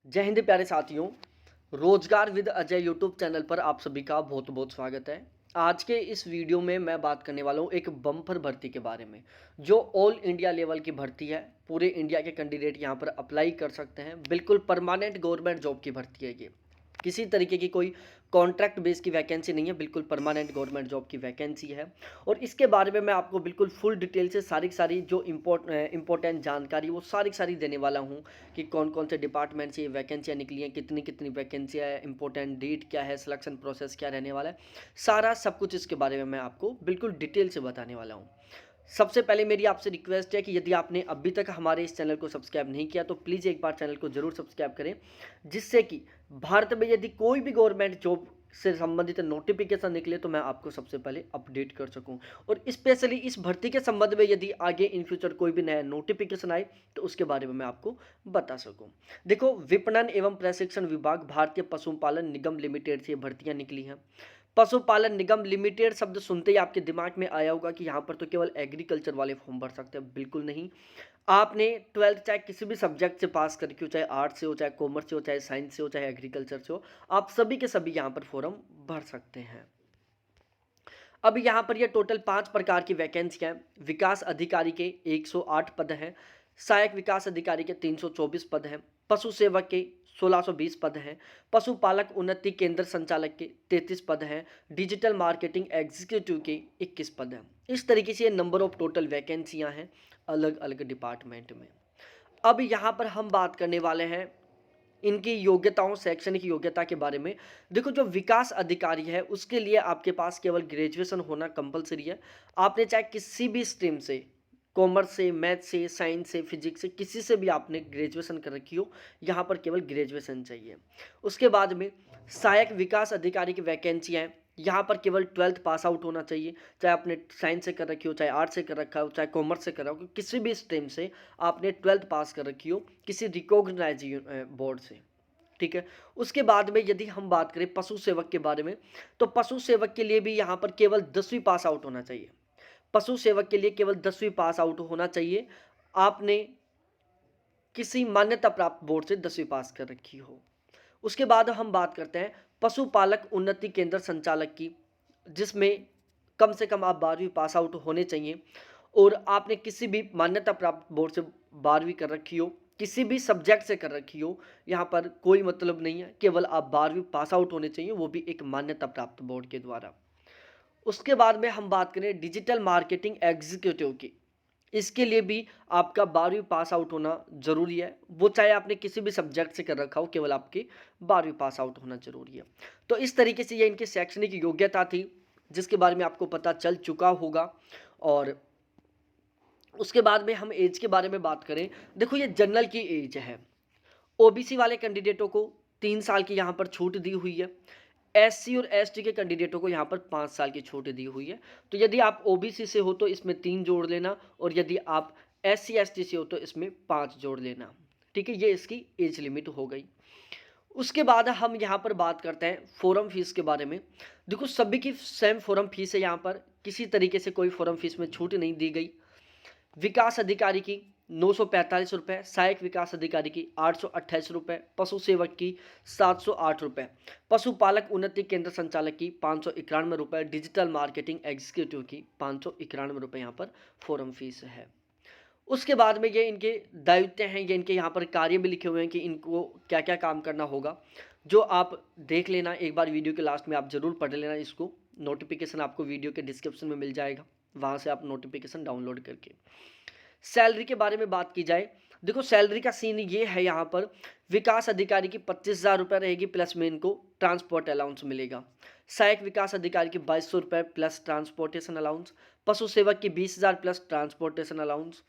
जय हिंद प्यारे साथियों। रोजगार विद अजय यूट्यूब चैनल पर आप सभी का बहुत बहुत स्वागत है। आज के इस वीडियो में मैं बात करने वाला हूँ एक बम्पर भर्ती के बारे में, जो ऑल इंडिया लेवल की भर्ती है। पूरे इंडिया के कैंडिडेट यहाँ पर अप्लाई कर सकते हैं। बिल्कुल परमानेंट गवर्नमेंट जॉब की भर्ती है ये। किसी तरीके की कोई कॉन्ट्रैक्ट बेस की वैकेंसी नहीं है, बिल्कुल परमानेंट गवर्नमेंट जॉब की वैकेंसी है। और इसके बारे में मैं आपको बिल्कुल फुल डिटेल से सारी की सारी जो इम्पोर्टेंट जानकारी वो सारी की सारी देने वाला हूँ कि कौन कौन से डिपार्टमेंट से ये वैकेंसियाँ निकली हैं, कितनी कितनी वैकेंसियाँ है, इंपॉर्टेंट डेट क्या है, सिलेक्शन प्रोसेस क्या रहने वाला है। सारा सब कुछ इसके बारे में मैं आपको बिल्कुल डिटेल से बताने वाला हूँ। सबसे पहले मेरी आपसे रिक्वेस्ट है कि यदि आपने अभी तक हमारे इस चैनल को सब्सक्राइब नहीं किया तो प्लीज़ एक बार चैनल को ज़रूर सब्सक्राइब करें, जिससे कि भारत में यदि कोई भी गवर्नमेंट जॉब से संबंधित नोटिफिकेशन निकले तो मैं आपको सबसे पहले अपडेट कर सकूं। और स्पेशली इस भर्ती के संबंध में यदि आगे इन फ्यूचर कोई भी नया नोटिफिकेशन आए तो उसके बारे में मैं आपको बता सकूं। देखो, विपणन एवं प्रशिक्षण विभाग भारतीय पशुपालन निगम लिमिटेड से भर्तियां निकली हैं। पशुपालन निगम लिमिटेड शब्द सुनते ही आपके दिमाग में आया होगा कि यहाँ पर तो केवल एग्रीकल्चर वाले फॉर्म भर सकते हैं। बिल्कुल नहीं। आपने ट्वेल्थ चाहे किसी भी सब्जेक्ट से पास करके हो, चाहे आर्ट्स से हो, चाहे कॉमर्स से हो, चाहे साइंस से हो, चाहे एग्रीकल्चर से हो, आप सभी के सभी यहाँ पर फॉर्म भर सकते हैं। अब यहाँ पर ये टोटल 5 प्रकार की वैकेंसियाँ हैं। विकास अधिकारी के 108 पद हैं, सहायक विकास अधिकारी के 324 पद हैं, पशु सेवक के 1620 पद हैं, पशुपालक उन्नति केंद्र संचालक के 33 पद हैं, डिजिटल मार्केटिंग एग्जीक्यूटिव के 21 पद हैं। इस तरीके से ये नंबर ऑफ टोटल वैकेंसियाँ हैं अलग अलग डिपार्टमेंट में। अब यहाँ पर हम बात करने वाले हैं इनकी योग्यताओं, शैक्षणिक योग्यता के बारे में। देखो, जो विकास अधिकारी है उसके लिए आपके पास केवल ग्रेजुएशन होना कंपलसरी है। आपने चाहे किसी भी स्ट्रीम से, कॉमर्स से, मैथ से, साइंस से, फिजिक्स से, किसी से भी आपने ग्रेजुएशन कर रखी हो, यहाँ पर केवल ग्रेजुएशन चाहिए। उसके बाद में सहायक विकास अधिकारी की वैकेंसी है। यहाँ पर केवल 12th पास आउट होना चाहिए, चाहे आपने साइंस से कर रखी हो, चाहे आर्ट्स से कर रखा हो, चाहे कॉमर्स से कर रहा हो, किसी भी स्ट्रीम से आपने 12th पास कर रखी हो किसी रिकॉग्नाइज बोर्ड से। ठीक है। उसके बाद में यदि हम बात करें पशु सेवक के बारे में, तो पशु सेवक के लिए भी यहाँ पर केवल 10वीं पास आउट होना चाहिए। पशु सेवक के लिए केवल 10वीं पास आउट होना चाहिए। आपने किसी मान्यता प्राप्त बोर्ड से 10वीं पास कर रखी हो। उसके बाद हम बात करते हैं पशुपालक उन्नति केंद्र संचालक की, जिसमें कम से कम आप 12वीं पास आउट होने चाहिए और आपने किसी भी मान्यता प्राप्त बोर्ड से 12वीं कर रखी हो, किसी भी सब्जेक्ट से कर रखी हो। यहाँ पर कोई मतलब नहीं है, केवल आप 12वीं पास आउट होने चाहिए, वो भी एक मान्यता प्राप्त बोर्ड के द्वारा। उसके बाद में हम बात करें डिजिटल मार्केटिंग एग्जीक्यूटिव की, इसके लिए भी आपका 12वीं पास आउट होना जरूरी है। वो चाहे आपने किसी भी सब्जेक्ट से कर रखा हो, केवल आपकी 12वीं पास आउट होना जरूरी है। तो इस तरीके से ये इनकी शैक्षणिक योग्यता थी, जिसके बारे में आपको पता चल चुका होगा। और उसके बाद में हम एज के बारे में बात करें। देखो, ये जनरल की एज है। ओबीसी वाले कैंडिडेटों को 3 साल की यहाँ पर छूट दी हुई है। एससी और एसटी के कैंडिडेटों को यहाँ पर 5 साल की छूट दी हुई है। तो यदि आप ओबीसी से हो तो इसमें 3 जोड़ लेना, और यदि आप एससी एसटी से हो तो इसमें 5 जोड़ लेना। ठीक है, ये इसकी एज लिमिट हो गई। उसके बाद हम यहाँ पर बात करते हैं फोरम फीस के बारे में। देखो, सभी की सेम फोरम फीस है, यहाँ पर किसी तरीके से कोई फोरम फीस में छूट नहीं दी गई। विकास अधिकारी की 945 रुपये, सहायक विकास अधिकारी की 828 रुपये, पशु सेवक की 708 रुपये, पशुपालक उन्नति केंद्र संचालक की 591 रुपये, डिजिटल मार्केटिंग एग्जीक्यूटिव की 591 रुपये यहाँ पर फोरम फीस है। उसके बाद में ये इनके दायित्व हैं, ये इनके यहाँ पर कार्य भी लिखे हुए हैं कि इनको क्या क्या काम करना होगा, जो आप देख लेना एक बार वीडियो के लास्ट में, आप ज़रूर पढ़ लेना इसको। नोटिफिकेशन आपको वीडियो के डिस्क्रिप्शन में मिल जाएगा, वहाँ से आप नोटिफिकेशन डाउनलोड करके। सैलरी के बारे में बात की जाए, देखो सैलरी का सीन ये है, यहाँ पर विकास अधिकारी की 25,000 रुपये रहेगी, प्लस में इनको ट्रांसपोर्ट अलाउंस मिलेगा। सहायक विकास अधिकारी की 2200 रुपये प्लस ट्रांसपोर्टेशन अलाउंस, पशु सेवक की 20,000 प्लस ट्रांसपोर्टेशन अलाउंस,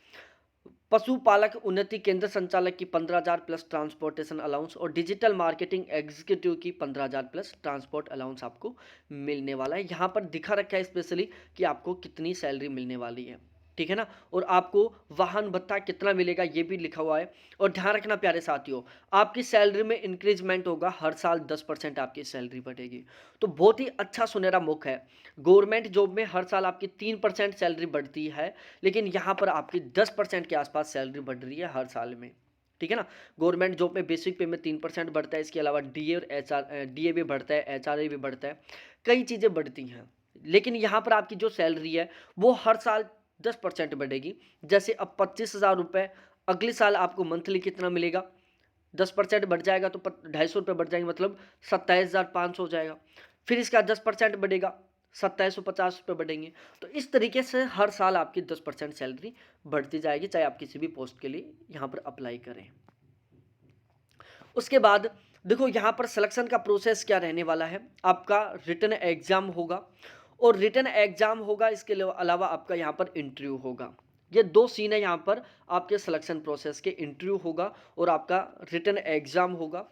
पशुपालक उन्नति केंद्र संचालक की 15,000 प्लस ट्रांसपोर्टेशन अलाउंस, और डिजिटल मार्केटिंग एग्जीक्यूटिव की 15,000 प्लस ट्रांसपोर्ट अलाउंस आपको मिलने वाला है। यहाँ पर दिखा रखा है स्पेशली कि आपको कितनी सैलरी मिलने वाली है। ठीक है ना, और आपको वाहन भत्ता कितना मिलेगा ये भी लिखा हुआ है। और ध्यान रखना प्यारे साथियों, आपकी सैलरी में इंक्रीजमेंट होगा, हर साल 10% आपकी सैलरी बढ़ेगी। तो बहुत ही अच्छा सुनहरा मौका है। गवर्नमेंट जॉब में हर साल आपकी 3% सैलरी बढ़ती है, लेकिन यहाँ पर आपकी 10% के आसपास सैलरी बढ़ रही है हर साल में। ठीक है ना। गवर्नमेंट जॉब में बेसिक पे में 3% बढ़ता है, इसके अलावा डीए और डीए भी बढ़ता है, एचआरए भी बढ़ता है, कई चीज़ें बढ़ती हैं। लेकिन यहाँ पर आपकी जो सैलरी है वो हर साल 10% बढ़ेगी। जैसे अब 25,000 रुपये, अगले साल आपको मंथली कितना मिलेगा, 10% बढ़ जाएगा तो 250 रुपये बढ़ जाएंगे, मतलब 27,500 हो जाएगा। फिर इसका 10% बढ़ेगा, 2750 रुपये बढ़ेंगे। तो इस तरीके से हर साल आपकी 10% सैलरी बढ़ती जाएगी, चाहे आप किसी भी पोस्ट के लिए यहाँ पर अप्लाई करें। उसके बाद देखो यहाँ पर सिलेक्शन का प्रोसेस क्या रहने वाला है। आपका रिटन एग्जाम होगा, और रिटन एग्जाम होगा, इसके अलावा आपका यहाँ पर इंटरव्यू होगा। ये दो सीन है यहाँ पर आपके सिलेक्शन प्रोसेस के, इंटरव्यू होगा और आपका रिटन एग्जाम होगा।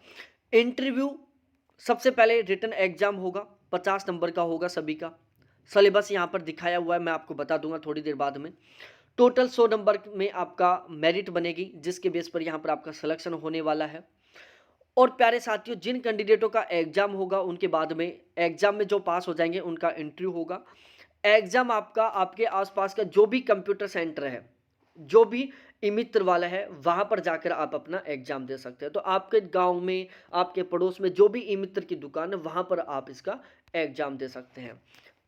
इंटरव्यू सबसे पहले, रिटन एग्जाम होगा 50 नंबर का होगा सभी का। सिलेबस यहाँ पर दिखाया हुआ है, मैं आपको बता दूंगा थोड़ी देर बाद में। टोटल 100 नंबर में आपका मेरिट बनेगी, जिसके बेस पर यहाँ पर आपका सिलेक्शन होने वाला है। और प्यारे साथियों, जिन कैंडिडेटों का एग्जाम होगा उनके बाद में, एग्जाम में जो पास हो जाएंगे उनका इंटरव्यू होगा। एग्जाम आपका आपके आसपास का जो भी कंप्यूटर सेंटर है, जो भी ई मित्र वाला है, वहां पर जाकर आप अपना एग्जाम दे सकते हैं। तो आपके गांव में, आपके पड़ोस में जो भी ई मित्र की दुकान है, वहां पर आप इसका एग्जाम दे सकते हैं।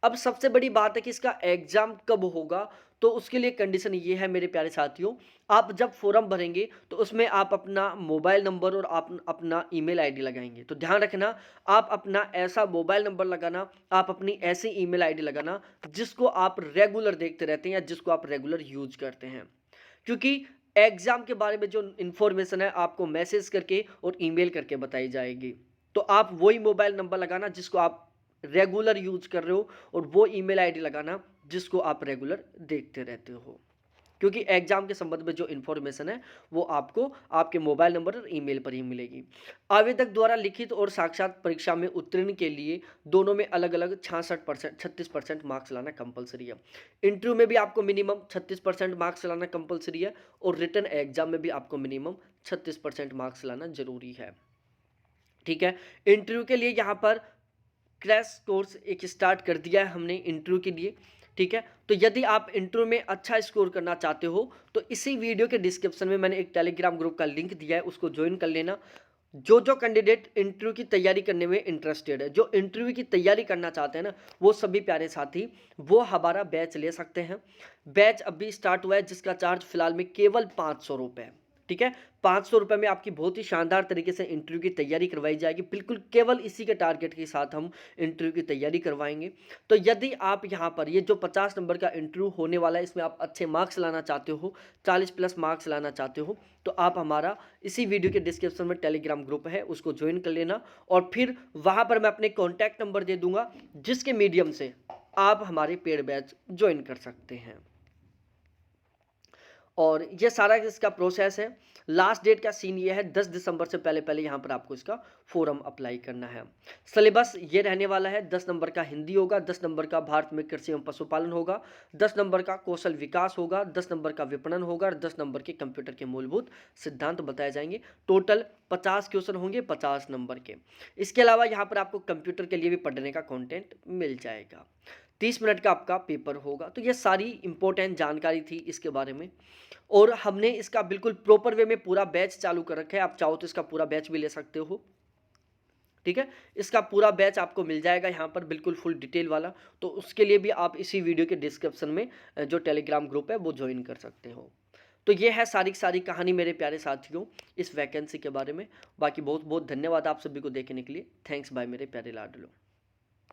अब सबसे बड़ी बात है कि इसका एग्जाम कब होगा, तो उसके लिए कंडीशन ये है मेरे प्यारे साथियों, आप जब फॉर्म भरेंगे तो उसमें आप अपना मोबाइल नंबर और आप अपना ईमेल आईडी लगाएंगे। तो ध्यान रखना, आप अपना ऐसा मोबाइल नंबर लगाना, आप अपनी ऐसी ईमेल आईडी लगाना जिसको आप रेगुलर देखते रहते हैं या जिसको आप रेगुलर यूज करते हैं। क्योंकि एग्जाम के बारे में जो इन्फॉर्मेशन है आपको मैसेज करके और ईमेल करके बताई जाएगी। तो आप वही मोबाइल नंबर लगाना जिसको आप रेगुलर यूज कर रहे हो, और वो ईमेल आईडी लगाना जिसको आप रेगुलर देखते रहते हो। क्योंकि एग्जाम के संबंध में जो इन्फॉर्मेशन है वो आपको आपके मोबाइल नंबर और ईमेल पर ही मिलेगी। आवेदक द्वारा लिखित और साक्षात परीक्षा में उत्तीर्ण के लिए दोनों में अलग अलग 66% मार्क्स लाना कंपलसरी है। इंटरव्यू में भी आपको मिनिमम 36% मार्क्स लाना कंपलसरी है, और रिटन एग्जाम में भी आपको मिनिमम 36% मार्क्स लाना जरूरी है। ठीक है। इंटरव्यू के लिए यहाँ पर क्रैश कोर्स एक स्टार्ट कर दिया है हमने इंटरव्यू के लिए। ठीक है। तो यदि आप इंटरव्यू में अच्छा स्कोर करना चाहते हो तो इसी वीडियो के डिस्क्रिप्शन में मैंने एक टेलीग्राम ग्रुप का लिंक दिया है, उसको ज्वाइन कर लेना। जो जो कैंडिडेट इंटरव्यू की तैयारी करने में इंटरेस्टेड है, जो इंटरव्यू की तैयारी करना चाहते हैं ना, वो सभी प्यारे साथी वो हमारा बैच ले सकते हैं। बैच अभी स्टार्ट हुआ है, जिसका चार्ज फिलहाल में केवल 500 रुपये। ठीक है। 500 रुपये में आपकी बहुत ही शानदार तरीके से इंटरव्यू की तैयारी करवाई जाएगी। बिल्कुल केवल इसी के टारगेट के साथ हम इंटरव्यू की तैयारी करवाएंगे। तो यदि आप यहाँ पर ये जो 50 नंबर का इंटरव्यू होने वाला है, इसमें आप अच्छे मार्क्स लाना चाहते हो, 40+ मार्क्स लाना चाहते हो, तो आप हमारा इसी वीडियो के डिस्क्रिप्शन में टेलीग्राम ग्रुप है, उसको ज्वाइन कर लेना। और फिर वहाँ पर मैं अपने कॉन्टैक्ट नंबर दे दूंगा, जिसके मीडियम से आप हमारे पेड बैच ज्वाइन कर सकते हैं। और ये सारा इसका प्रोसेस है। लास्ट डेट का सीन ये है, 10 दिसंबर से पहले पहले यहाँ पर आपको इसका फॉर्म अप्लाई करना है। सिलेबस ये रहने वाला है, 10 नंबर का हिंदी होगा, 10 नंबर का भारत में कृषि एवं पशुपालन होगा, 10 नंबर का कौशल विकास होगा, 10 नंबर का विपणन होगा, और 10 नंबर के कंप्यूटर के मूलभूत सिद्धांत बताए जाएंगे। टोटल 50 क्वेश्चन होंगे 50 नंबर के। इसके अलावा यहाँ पर आपको कंप्यूटर के लिए भी पढ़ने का कॉन्टेंट मिल जाएगा। 30 मिनट का आपका पेपर होगा। तो ये सारी इंपॉर्टेंट जानकारी थी इसके बारे में, और हमने इसका बिल्कुल प्रॉपर वे में पूरा बैच चालू कर रखा है। आप चाहो तो इसका पूरा बैच भी ले सकते हो। ठीक है। इसका पूरा बैच आपको मिल जाएगा यहाँ पर, बिल्कुल फुल डिटेल वाला। तो उसके लिए भी आप इसी वीडियो के डिस्क्रिप्शन में जो टेलीग्राम ग्रुप है वो ज्वाइन कर सकते हो। तो ये है सारी की सारी कहानी मेरे प्यारे साथियों इस वैकेंसी के बारे में। बाकी बहुत बहुत धन्यवाद आप सभी को देखने के लिए। थैंक्स बाय मेरे प्यारे लाडलो।